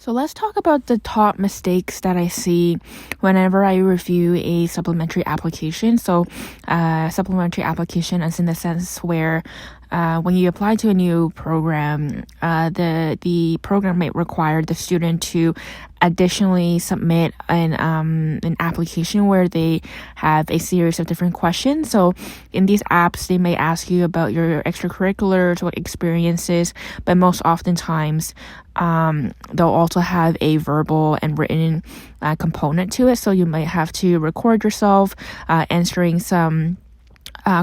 So let's talk about the top mistakes that I see whenever I review a supplementary application. So supplementary application is in the sense where when you apply to a new program, the program may require the student to additionally submit an application where they have a series of different questions. So in these apps, they may ask you about your extracurriculars, what experiences, but most oftentimes they'll also have a verbal and written component to it. So you might have to record yourself answering some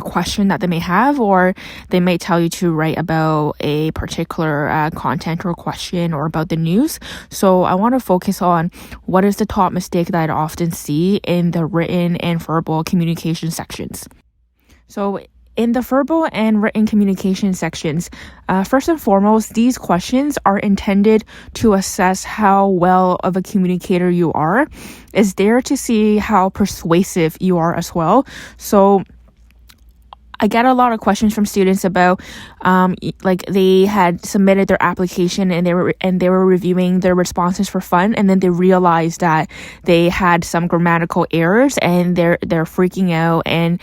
question that they may have, or they may tell you to write about a particular content or question or about the news. So I want to focus on what is the top mistake that I often see in the written and verbal communication sections. So in the verbal and written communication sections, first and foremost, these questions are intended to assess how well of a communicator you are. It's there to see how persuasive you are as well. So I get a lot of questions from students about like they had submitted their application and they were reviewing their responses for fun, and then they realized that they had some grammatical errors and they're freaking out, and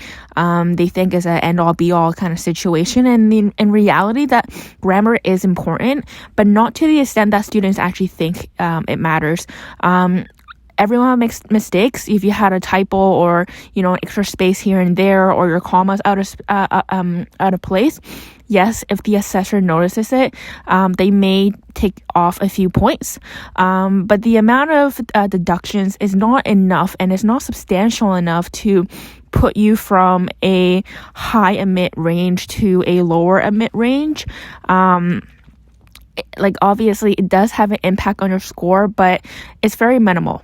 they think it's an end all be all kind of situation. And in reality, that grammar is important, but not to the extent that students actually think it matters. Everyone makes mistakes. If you had a typo or extra space here and there, or your commas out of place, yes, if the assessor notices it, they may take off a few points. But the amount of deductions is not enough, and it's not substantial enough to put you from a high omit range to a lower omit range. Like obviously it does have an impact on your score, but it's very minimal.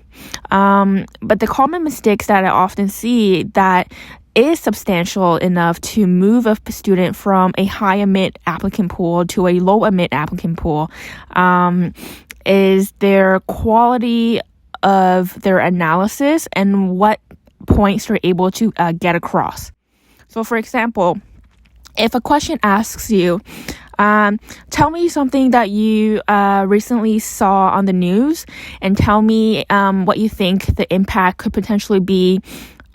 But the common mistakes that I often see that is substantial enough to move a student from a high omit applicant pool to a low omit applicant pool is their quality of their analysis and what points they're able to get across. So for example, if a question asks you, tell me something that you recently saw on the news, and tell me what you think the impact could potentially be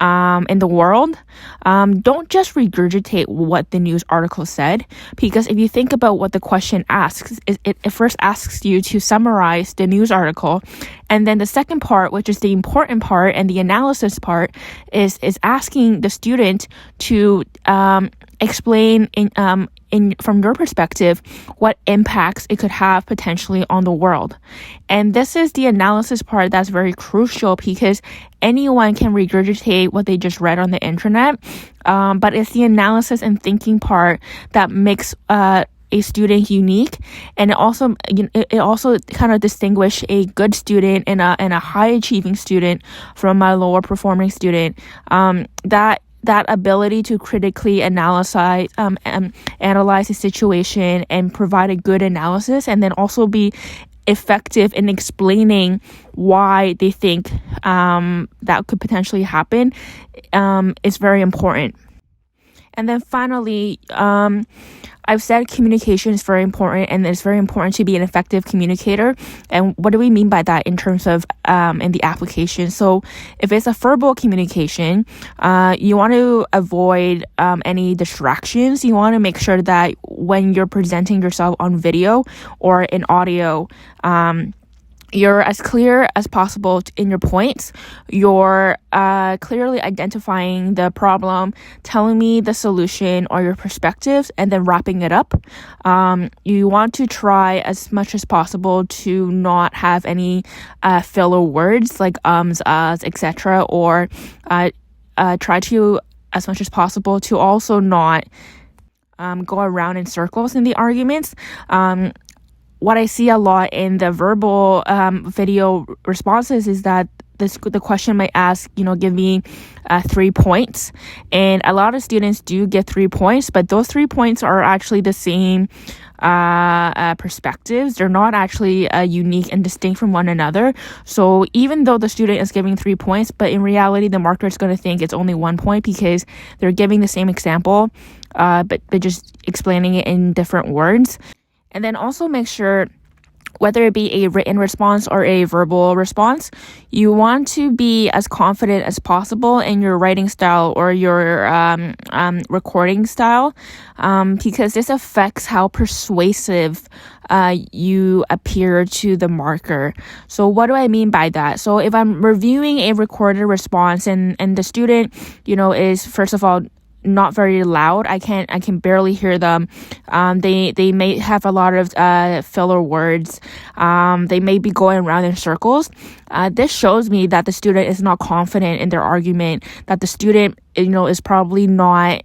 in the world. Don't just regurgitate what the news article said, because if you think about what the question asks, it first asks you to summarize the news article, and then the second part, which is the important part and the analysis part, is asking the student to explain from your perspective what impacts it could have potentially on the world. And this is the analysis part that's very crucial, because anyone can regurgitate what they just read on the internet, but it's the analysis and thinking part that makes a student unique, and it also kind of distinguish a good student and a high achieving student from a lower performing student. That ability to critically analyze the situation and provide a good analysis, and then also be effective in explaining why they think that could potentially happen is very important. And then finally, I've said communication is very important, and it's very important to be an effective communicator. And what do we mean by that in terms of in the application? So if it's a verbal communication, you want to avoid any distractions. You want to make sure that when you're presenting yourself on video or in audio, you're as clear as possible in your points. You're clearly identifying the problem, telling me the solution or your perspectives, and then wrapping it up. You want to try as much as possible to not have any filler words like ums, uhs, etc. Or try to, as much as possible, to also not go around in circles in the arguments. What I see a lot in the verbal video responses is that the question might ask, give me 3 points. And a lot of students do get 3 points, but those 3 points are actually the same perspectives. They're not actually unique and distinct from one another. So even though the student is giving 3 points, but in reality, the marker is going to think it's only 1 point because they're giving the same example, but they're just explaining it in different words. And then also make sure whether it be a written response or a verbal response, you want to be as confident as possible in your writing style or your recording style, because this affects how persuasive you appear to the marker. So what do I mean by that? So if I'm reviewing a recorded response and the student, is first of all not very loud. I can barely hear them. They may have a lot of filler words. They may be going around in circles. This shows me that the student is not confident in their argument, that the student, is probably not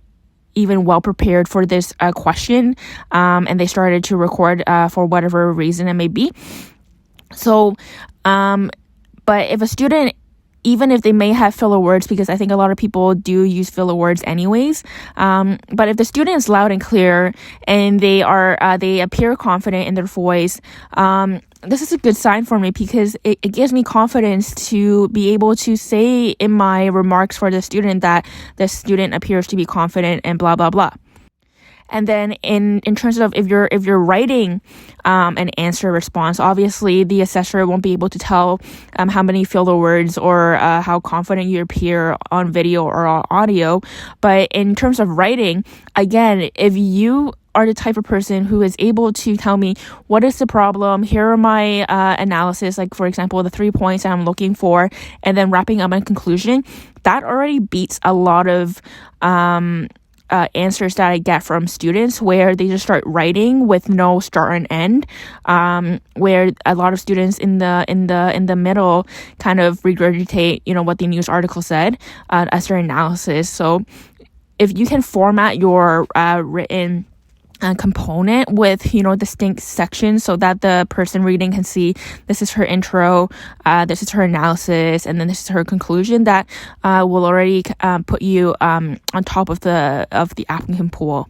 even well prepared for this question, and they started to record for whatever reason it may be. So, but if a student, even if they may have filler words, because I think a lot of people do use filler words anyways, but if the student is loud and clear and they appear confident in their voice, this is a good sign for me, because it gives me confidence to be able to say in my remarks for the student that the student appears to be confident and blah, blah, blah. And then in terms of if you're writing an answer response, obviously the assessor won't be able to tell how many filler words or how confident you appear on video or on audio. But in terms of writing, again, if you are the type of person who is able to tell me what is the problem, here are my analysis, like for example the 3 points that I'm looking for, and then wrapping up a conclusion, that already beats a lot of answers that I get from students where they just start writing with no start and end, where a lot of students in the middle kind of regurgitate what the news article said as their analysis. So if you can format your written component with distinct sections so that the person reading can see this is her intro, this is her analysis, and then this is her conclusion, that will already put you on top of the applicant pool.